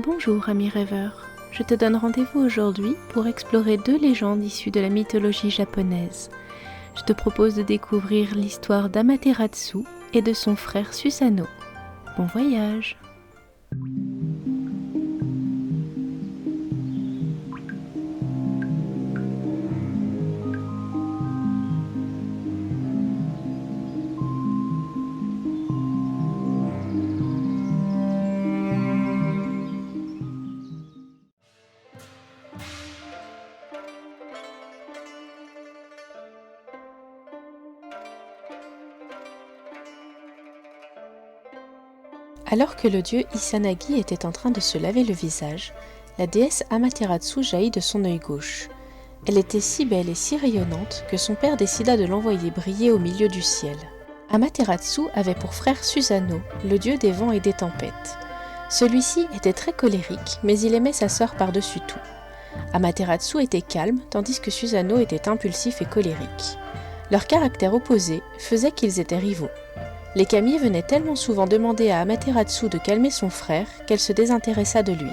Bonjour ami rêveur, je te donne rendez-vous aujourd'hui pour explorer 2 légendes issues de la mythologie japonaise. Je te propose de découvrir l'histoire d'Amaterasu et de son frère Susanoo. Bon voyage! Alors que le dieu Izanagi était en train de se laver le visage, la déesse Amaterasu jaillit de son œil gauche. Elle était si belle et si rayonnante que son père décida de l'envoyer briller au milieu du ciel. Amaterasu avait pour frère Susanoo, le dieu des vents et des tempêtes. Celui-ci était très colérique, mais il aimait sa sœur par-dessus tout. Amaterasu était calme, tandis que Susanoo était impulsif et colérique. Leur caractère opposé faisait qu'ils étaient rivaux. Les kami venaient tellement souvent demander à Amaterasu de calmer son frère qu'elle se désintéressa de lui.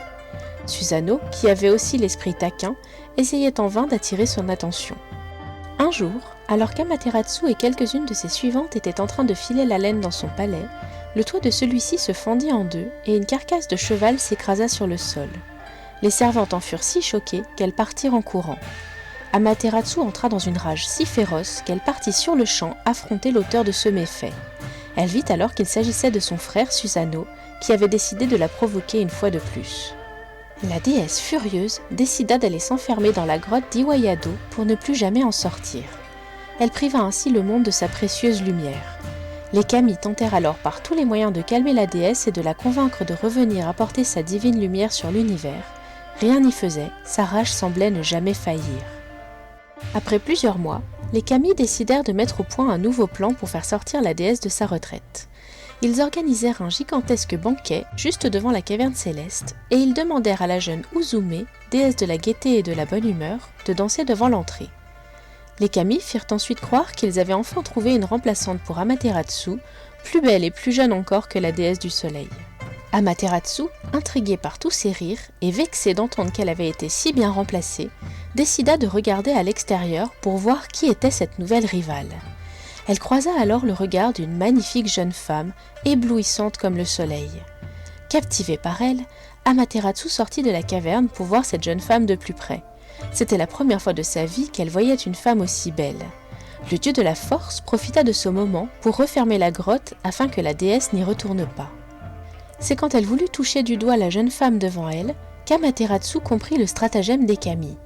Susanoo, qui avait aussi l'esprit taquin, essayait en vain d'attirer son attention. Un jour, alors qu'Amaterasu et quelques-unes de ses suivantes étaient en train de filer la laine dans son palais, le toit de celui-ci se fendit en deux et une carcasse de cheval s'écrasa sur le sol. Les servantes en furent si choquées qu'elles partirent en courant. Amaterasu entra dans une rage si féroce qu'elle partit sur le champ affronter l'auteur de ce méfait. Elle vit alors qu'il s'agissait de son frère Susanoo, qui avait décidé de la provoquer une fois de plus. La déesse furieuse décida d'aller s'enfermer dans la grotte d'Iwayado pour ne plus jamais en sortir. Elle priva ainsi le monde de sa précieuse lumière. Les kami tentèrent alors par tous les moyens de calmer la déesse et de la convaincre de revenir apporter sa divine lumière sur l'univers. Rien n'y faisait, sa rage semblait ne jamais faillir. Après plusieurs mois, les kami décidèrent de mettre au point un nouveau plan pour faire sortir la déesse de sa retraite. Ils organisèrent un gigantesque banquet juste devant la caverne céleste et ils demandèrent à la jeune Uzume, déesse de la gaieté et de la bonne humeur, de danser devant l'entrée. Les kami firent ensuite croire qu'ils avaient enfin trouvé une remplaçante pour Amaterasu, plus belle et plus jeune encore que la déesse du soleil. Amaterasu, intriguée par tous ces rires et vexée d'entendre qu'elle avait été si bien remplacée, décida de regarder à l'extérieur pour voir qui était cette nouvelle rivale. Elle croisa alors le regard d'une magnifique jeune femme, éblouissante comme le soleil. Captivée par elle, Amaterasu sortit de la caverne pour voir cette jeune femme de plus près. C'était la première fois de sa vie qu'elle voyait une femme aussi belle. Le dieu de la force profita de ce moment pour refermer la grotte afin que la déesse n'y retourne pas. C'est quand elle voulut toucher du doigt la jeune femme devant elle qu'Amaterasu comprit le stratagème des kami.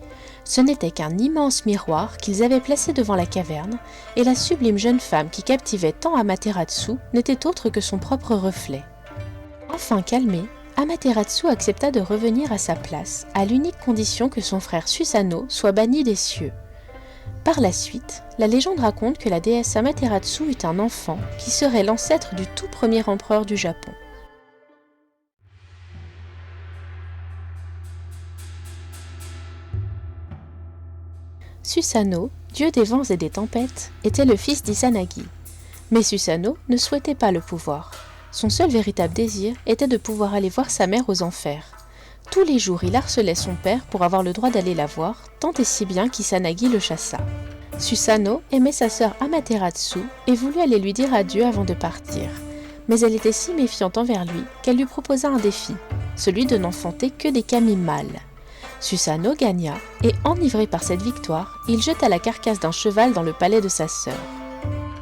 Ce n'était qu'un immense miroir qu'ils avaient placé devant la caverne, et la sublime jeune femme qui captivait tant Amaterasu n'était autre que son propre reflet. Enfin calmée, Amaterasu accepta de revenir à sa place, à l'unique condition que son frère Susanoo soit banni des cieux. Par la suite, la légende raconte que la déesse Amaterasu eut un enfant qui serait l'ancêtre du tout premier empereur du Japon. Susanoo, dieu des vents et des tempêtes, était le fils d'Izanagi. Mais Susanoo ne souhaitait pas le pouvoir. Son seul véritable désir était de pouvoir aller voir sa mère aux enfers. Tous les jours, il harcelait son père pour avoir le droit d'aller la voir, tant et si bien qu'Izanagi le chassa. Susanoo aimait sa sœur Amaterasu et voulut aller lui dire adieu avant de partir. Mais elle était si méfiante envers lui qu'elle lui proposa un défi, celui de n'enfanter que des kami mâles. Susanoo gagna, et enivré par cette victoire, il jeta la carcasse d'un cheval dans le palais de sa sœur.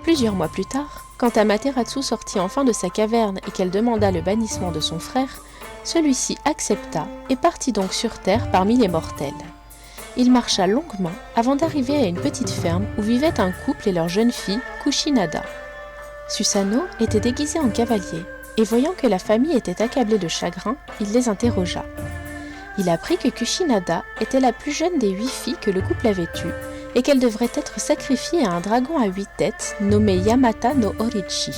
Plusieurs mois plus tard, quand Amaterasu sortit enfin de sa caverne et qu'elle demanda le bannissement de son frère, celui-ci accepta et partit donc sur terre parmi les mortels. Il marcha longuement avant d'arriver à une petite ferme où vivait un couple et leur jeune fille, Kushinada. Susanoo était déguisé en cavalier, et voyant que la famille était accablée de chagrin, il les interrogea. Il apprit que Kushinada était la plus jeune des 8 filles que le couple avait eues et qu'elle devrait être sacrifiée à un dragon à 8 têtes nommé Yamata no Horichi.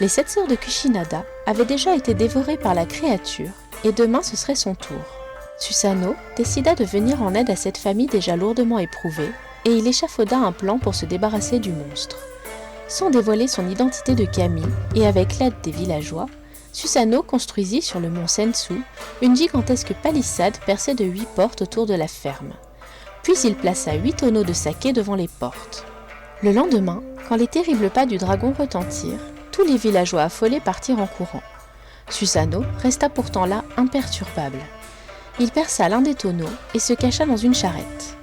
Les 7 sœurs de Kushinada avaient déjà été dévorées par la créature et demain ce serait son tour. Susanoo décida de venir en aide à cette famille déjà lourdement éprouvée et il échafauda un plan pour se débarrasser du monstre. Sans dévoiler son identité de kami et avec l'aide des villageois, Susanoo construisit sur le mont Sensu une gigantesque palissade percée de 8 portes autour de la ferme. Puis il plaça 8 tonneaux de saké devant les portes. Le lendemain, quand les terribles pas du dragon retentirent, tous les villageois affolés partirent en courant. Susanoo resta pourtant là imperturbable. Il perça l'un des tonneaux et se cacha dans une charrette.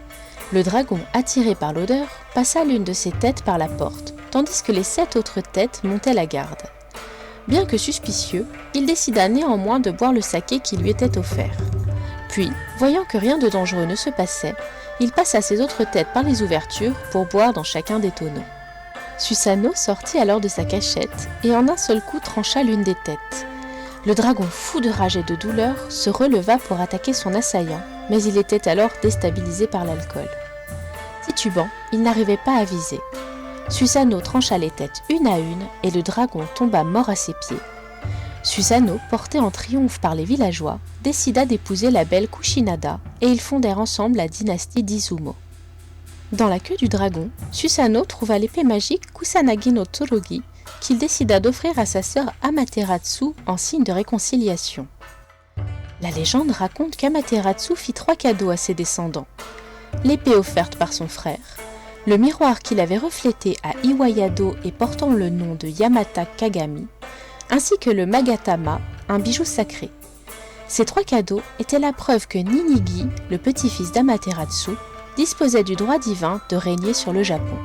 Le dragon, attiré par l'odeur, passa l'une de ses têtes par la porte, tandis que les 7 autres têtes montaient la garde. Bien que suspicieux, il décida néanmoins de boire le saké qui lui était offert. Puis, voyant que rien de dangereux ne se passait, il passa ses autres têtes par les ouvertures pour boire dans chacun des tonneaux. Susanoo sortit alors de sa cachette et en un seul coup trancha l'une des têtes. Le dragon, fou de rage et de douleur, se releva pour attaquer son assaillant, mais il était alors déstabilisé par l'alcool. Titubant, il n'arrivait pas à viser. Susanoo trancha les têtes une à une et le dragon tomba mort à ses pieds. Susanoo, porté en triomphe par les villageois, décida d'épouser la belle Kushinada et ils fondèrent ensemble la dynastie d'Izumo. Dans la queue du dragon, Susanoo trouva l'épée magique Kusanagi no Tsurugi qu'il décida d'offrir à sa sœur Amaterasu en signe de réconciliation. La légende raconte qu'Amaterasu fit 3 cadeaux à ses descendants. L'épée offerte par son frère, le miroir qu'il avait reflété à Iwayado et portant le nom de Yamata Kagami, ainsi que le Magatama, un bijou sacré. Ces 3 cadeaux étaient la preuve que Ninigi, le petit-fils d'Amaterasu, disposait du droit divin de régner sur le Japon.